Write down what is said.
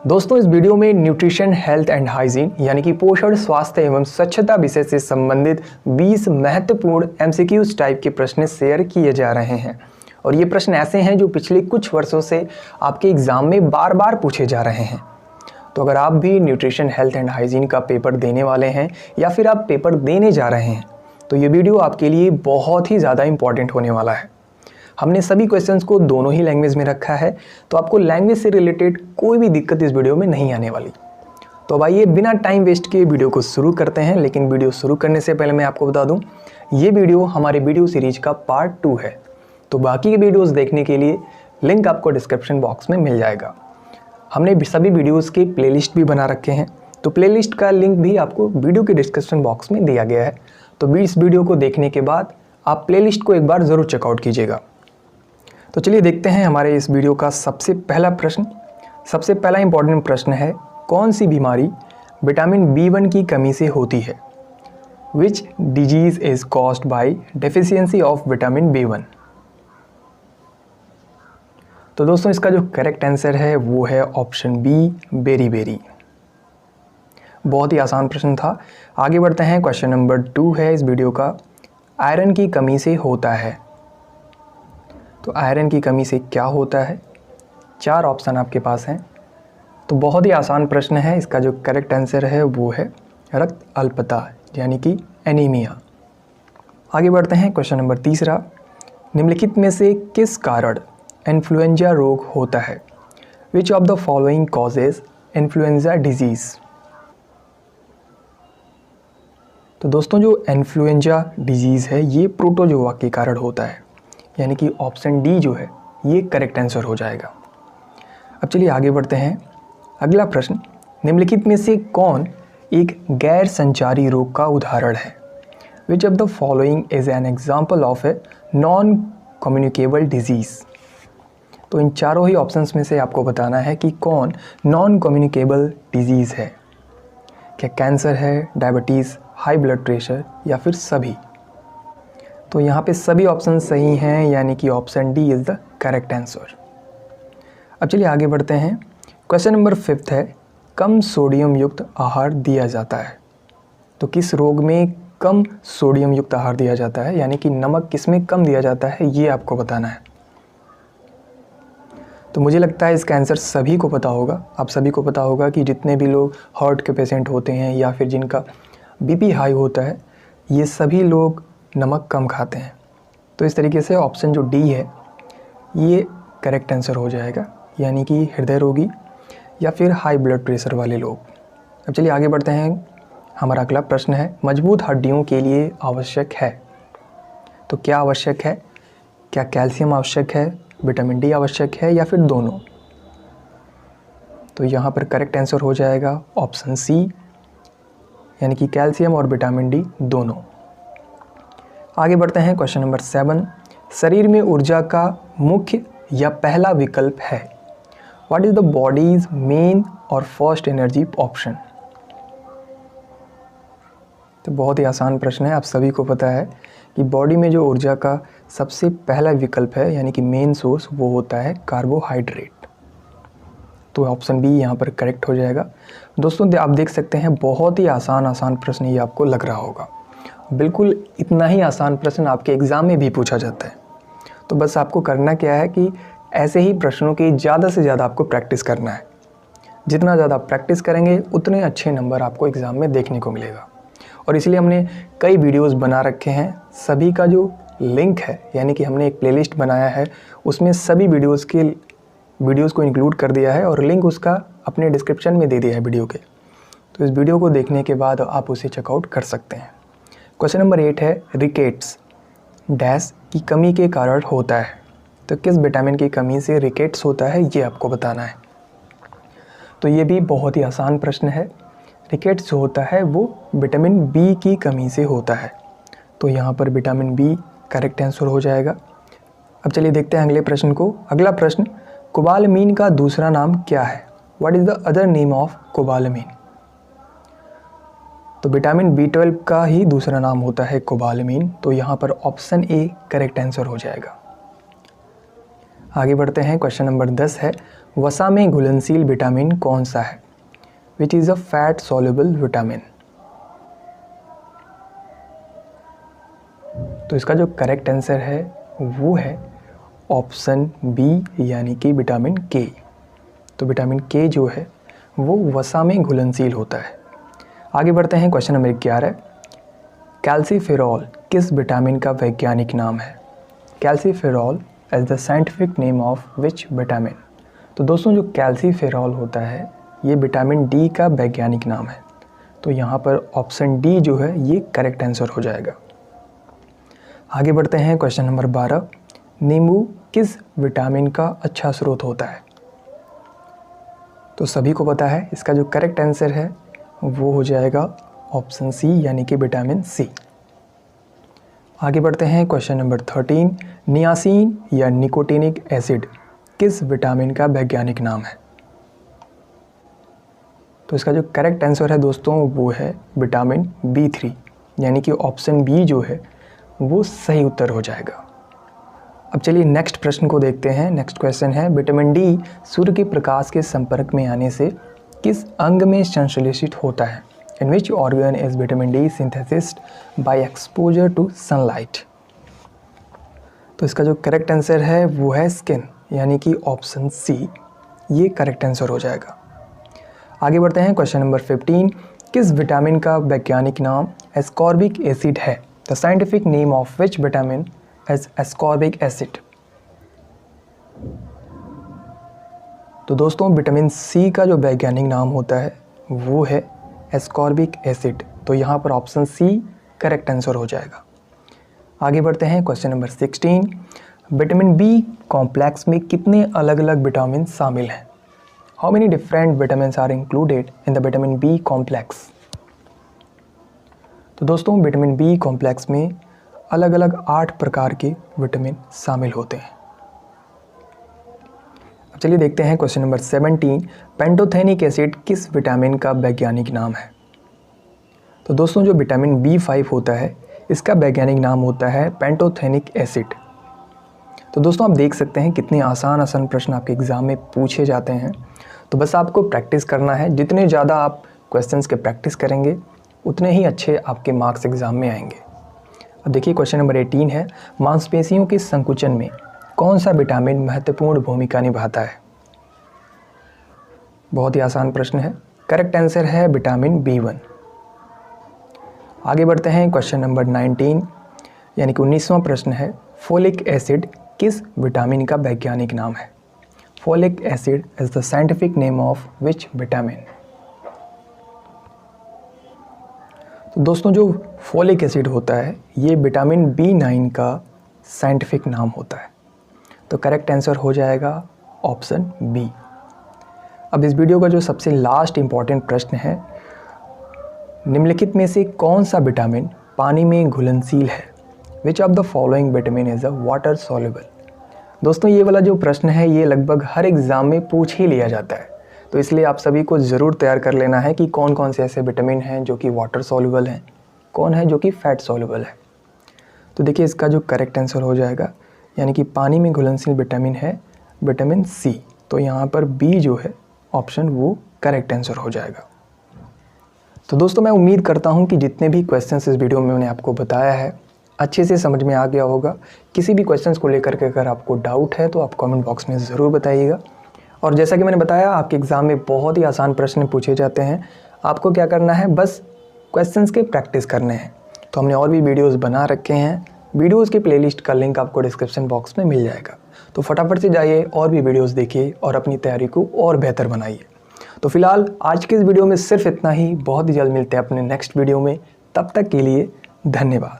दोस्तों, इस वीडियो में न्यूट्रिशन, हेल्थ एंड हाइजीन यानी कि पोषण, स्वास्थ्य एवं स्वच्छता विषय से संबंधित 20 महत्वपूर्ण एमसीक्यूज टाइप के प्रश्न शेयर किए जा रहे हैं। और ये प्रश्न ऐसे हैं जो पिछले कुछ वर्षों से आपके एग्जाम में बार बार पूछे जा रहे हैं। तो अगर आप भी न्यूट्रिशन, हेल्थ एंड हाइजीन का पेपर देने वाले हैं या फिर आप पेपर देने जा रहे हैं तो ये वीडियो आपके लिए बहुत ही ज़्यादा इंपॉर्टेंट होने वाला है। हमने सभी क्वेश्चंस को दोनों ही लैंग्वेज में रखा है, तो आपको लैंग्वेज से रिलेटेड कोई भी दिक्कत इस वीडियो में नहीं आने वाली। तो अब आइए बिना टाइम वेस्ट किए वीडियो को शुरू करते हैं। लेकिन वीडियो शुरू करने से पहले मैं आपको बता दूं, ये वीडियो हमारे वीडियो सीरीज का पार्ट 2 है। तो बाकी के वीडियोस देखने के लिए लिंक आपको डिस्क्रिप्शन बॉक्स में मिल जाएगा। हमने सभी वीडियोस के प्लेलिस्ट भी बना रखे हैं, तो प्लेलिस्ट का लिंक भी आपको वीडियो के डिस्क्रिप्शन बॉक्स में दिया गया है। तो इस वीडियो को देखने के बाद आप प्लेलिस्ट को एक बार ज़रूर चेकआउट कीजिएगा। तो चलिए देखते हैं हमारे इस वीडियो का सबसे पहला प्रश्न। सबसे पहला इंपॉर्टेंट प्रश्न है, कौन सी बीमारी विटामिन B1 की कमी से होती है? Which disease is caused by deficiency of vitamin B1? तो दोस्तों, इसका जो करेक्ट आंसर है वो है ऑप्शन बी, बेरी। बहुत ही आसान प्रश्न था। आगे बढ़ते हैं। क्वेश्चन नंबर 2 है इस वीडियो का, आयरन की कमी से होता है। तो आयरन की कमी से क्या होता है? 4 ऑप्शन आपके पास हैं। तो बहुत ही आसान प्रश्न है। इसका जो करेक्ट आंसर है वो है रक्त अल्पता यानी कि एनीमिया। आगे बढ़ते हैं। क्वेश्चन नंबर 3, निम्नलिखित में से किस कारण इन्फ्लुएंजा रोग होता है? Which of the following causes influenza disease? तो दोस्तों, जो इन्फ्लुएंजा डिजीज़ है ये प्रोटोजोआ के कारण होता है, यानी कि ऑप्शन डी जो है ये करेक्ट आंसर हो जाएगा। अब चलिए आगे बढ़ते हैं। अगला प्रश्न, निम्नलिखित में से कौन एक गैर संचारी रोग का उदाहरण है? Which of the following is an example of a non communicable disease? तो इन चारों ही ऑप्शंस में से आपको बताना है कि कौन नॉन कम्युनिकेबल डिजीज़ है। क्या कैंसर है, डायबिटीज़, हाई ब्लड प्रेशर या फिर सभी? तो यहाँ पे सभी ऑप्शन सही हैं, यानी कि option D is the correct answer. अब चलिए आगे बढ़ते हैं। क्वेश्चन नंबर 5 है, कम सोडियम युक्त आहार दिया जाता है। तो किस रोग में कम सोडियम युक्त आहार दिया जाता है, यानी कि नमक किस में कम दिया जाता है, ये आपको बताना है। तो मुझे लगता है इसका आंसर सभी को पता होगा। आप सभी को पता होगा कि जितने भी लोग हार्ट के पेशेंट होते हैं या फिर जिनका बीपी हाई होता है, ये सभी लोग नमक कम खाते हैं। तो इस तरीके से ऑप्शन जो डी है ये करेक्ट आंसर हो जाएगा, यानी कि हृदय रोगी या फिर हाई ब्लड प्रेशर वाले लोग। अब चलिए आगे बढ़ते हैं। हमारा अगला प्रश्न है, मजबूत हड्डियों के लिए आवश्यक है। तो क्या आवश्यक है? क्या कैल्शियम आवश्यक है, विटामिन डी आवश्यक है या फिर दोनों? तो यहाँ पर करेक्ट आंसर हो जाएगा ऑप्शन सी, यानी कि कैल्शियम और विटामिन डी दोनों। आगे बढ़ते हैं। क्वेश्चन नंबर 7, शरीर में ऊर्जा का मुख्य या पहला विकल्प है। What is the bodies main और फर्स्ट एनर्जी ऑप्शन? तो बहुत ही आसान प्रश्न है। आप सभी को पता है कि बॉडी में जो ऊर्जा का सबसे पहला विकल्प है, यानी कि मेन सोर्स, वो होता है कार्बोहाइड्रेट। तो ऑप्शन बी यहाँ पर करेक्ट हो जाएगा। दोस्तों, आप देख सकते हैं बहुत ही आसान प्रश्न ये आपको लग रहा होगा। बिल्कुल इतना ही आसान प्रश्न आपके एग्ज़ाम में भी पूछा जाता है। तो बस आपको करना क्या है कि ऐसे ही प्रश्नों की ज़्यादा से ज़्यादा आपको प्रैक्टिस करना है। जितना ज़्यादा प्रैक्टिस करेंगे उतने अच्छे नंबर आपको एग्ज़ाम में देखने को मिलेगा। और इसलिए हमने कई वीडियोस बना रखे हैं। सभी का जो लिंक है, यानी कि हमने एक प्लेलिस्ट बनाया है, उसमें सभी वीडियोस को इंक्लूड कर दिया है और लिंक उसका अपने डिस्क्रिप्शन में दे दिया है वीडियो के। तो इस वीडियो को देखने के बाद आप उसे चेकआउट कर सकते हैं। क्वेश्चन नंबर 8 है, रिकेट्स डैश की कमी के कारण होता है। तो किस विटामिन की कमी से रिकेट्स होता है, ये आपको बताना है। तो ये भी बहुत ही आसान प्रश्न है। रिकेट्स जो होता है वो विटामिन बी की कमी से होता है। तो यहाँ पर विटामिन बी करेक्ट आंसर हो जाएगा। अब चलिए देखते हैं अगले प्रश्न को। अगला प्रश्न, कोबालमीन का दूसरा नाम क्या है? What is the other name of cobalamin? तो विटामिन B12 का ही दूसरा नाम होता है कोबालमीन। तो यहाँ पर ऑप्शन ए करेक्ट आंसर हो जाएगा। आगे बढ़ते हैं। क्वेश्चन नंबर 10 है, वसा में घुलनशील विटामिन कौन सा है? Which is a fat soluble vitamin. तो इसका जो करेक्ट आंसर है वो है ऑप्शन बी, यानी कि विटामिन के। तो विटामिन के जो है वो वसा में घुलनशील होता है। आगे बढ़ते हैं, क्वेश्चन नंबर 11। कैल्सीफेरॉल किस विटामिन का वैज्ञानिक नाम है? Calciferol as the scientific name of which vitamin. तो दोस्तों जो कैल्सीफेरॉल होता है ये विटामिन डी का वैज्ञानिक नाम है। तो यहाँ पर ऑप्शन डी जो है ये करेक्ट आंसर हो जाएगा। आगे बढ़ते हैं, क्वेश्चन नंबर 12। नींबू किस विटामिन का अच्छा स्रोत होता है? तो सभी को पता है इसका जो करेक्ट आंसर है वो हो जाएगा ऑप्शन सी, यानी कि विटामिन सी। आगे बढ़ते हैं, क्वेश्चन नंबर 13। नियासिन या निकोटिनिक एसिड किस विटामिन का वैज्ञानिक नाम है? तो इसका जो करेक्ट आंसर है दोस्तों वो है विटामिन B3, यानी कि ऑप्शन बी जो है वो सही उत्तर हो जाएगा। अब चलिए नेक्स्ट प्रश्न को देखते हैं। नेक्स्ट क्वेश्चन है, विटामिन डी सूर्य के प्रकाश के संपर्क में आने से किस अंग में संश्लेषित होता है? In which organ is vitamin D synthesised by exposure to sunlight. तो इसका जो करेक्ट आंसर है वो है स्किन, यानी कि ऑप्शन सी, ये करेक्ट आंसर हो जाएगा। आगे बढ़ते हैं, क्वेश्चन नंबर 15। किस विटामिन का वैज्ञानिक नाम एस्कॉर्बिक एसिड है? The scientific name of which vitamin as ascorbic acid. तो दोस्तों विटामिन सी का जो वैज्ञानिक नाम होता है वो है एस्कॉर्बिक एसिड। तो यहाँ पर ऑप्शन सी करेक्ट आंसर हो जाएगा। आगे बढ़ते हैं, question number 16। Vitamin B complex में कितने अलग अलग विटामिन शामिल हैं? How many different vitamin are included in the vitamin B complex. तो दोस्तों विटामिन बी कॉम्प्लेक्स में अलग अलग 8 प्रकार के विटामिन शामिल होते हैं। अब चलिए देखते हैं क्वेश्चन नंबर 17। पेंटोथेनिक एसिड किस विटामिन का वैज्ञानिक नाम है? तो दोस्तों जो विटामिन B5 होता है इसका वैज्ञानिक नाम होता है पेंटोथेनिक एसिड। तो दोस्तों आप देख सकते हैं कितने आसान प्रश्न आपके एग्ज़ाम में पूछे जाते हैं। तो बस आपको प्रैक्टिस करना है। जितने ज़्यादा आप क्वेश्चंस के प्रैक्टिस करेंगे उतने ही अच्छे आपके मार्क्स एग्ज़ाम में आएंगे। अब देखिए क्वेश्चन नंबर 18 है, मांसपेशियों के संकुचन में कौन सा विटामिन महत्वपूर्ण भूमिका निभाता है? बहुत ही आसान प्रश्न है। करेक्ट आंसर है विटामिन B1। आगे बढ़ते हैं, क्वेश्चन नंबर 19 यानी कि 19वां प्रश्न है, फोलिक एसिड किस विटामिन का वैज्ञानिक नाम है? Folic acid is the scientific name of which vitamin. तो दोस्तों जो फोलिक एसिड होता है ये विटामिन B9 का साइंटिफिक नाम होता है। तो करेक्ट आंसर हो जाएगा ऑप्शन बी। अब इस वीडियो का जो सबसे लास्ट इम्पॉर्टेंट प्रश्न है, निम्नलिखित में से कौन सा विटामिन पानी में घुलनशील है? Which of the following vitamin is a water soluble. दोस्तों ये वाला जो प्रश्न है ये लगभग हर एग्ज़ाम में पूछ ही लिया जाता है, तो इसलिए आप सभी को ज़रूर तैयार कर लेना है कि कौन कौन से ऐसे विटामिन हैं जो कि वाटर सॉल्युबल हैं, कौन है जो कि फैट सॉल्युबल है। तो देखिए इसका जो करेक्ट आंसर हो जाएगा, यानी कि पानी में घुलनशील विटामिन है विटामिन सी। तो यहाँ पर बी जो है ऑप्शन वो करेक्ट आंसर हो जाएगा। तो दोस्तों मैं उम्मीद करता हूँ कि जितने भी क्वेश्चंस इस वीडियो में मैंने आपको बताया है अच्छे से समझ में आ गया होगा। किसी भी क्वेश्चंस को लेकर के अगर आपको डाउट है तो आप कमेंट बॉक्स में ज़रूर बताइएगा। और जैसा कि मैंने बताया आपके एग्ज़ाम में बहुत ही आसान प्रश्न पूछे जाते हैं। आपको क्या करना है, बस क्वेश्चंस के प्रैक्टिस करने हैं। तो हमने और भी वीडियोस बना रखे हैं, वीडियोस की प्लेलिस्ट का लिंक आपको डिस्क्रिप्शन बॉक्स में मिल जाएगा। तो फटाफट से जाइए और भी वीडियोस देखिए और अपनी तैयारी को और बेहतर बनाइए। तो फिलहाल आज के इस वीडियो में सिर्फ इतना ही। बहुत ही जल्द मिलते हैं अपने नेक्स्ट वीडियो में। तब तक के लिए धन्यवाद।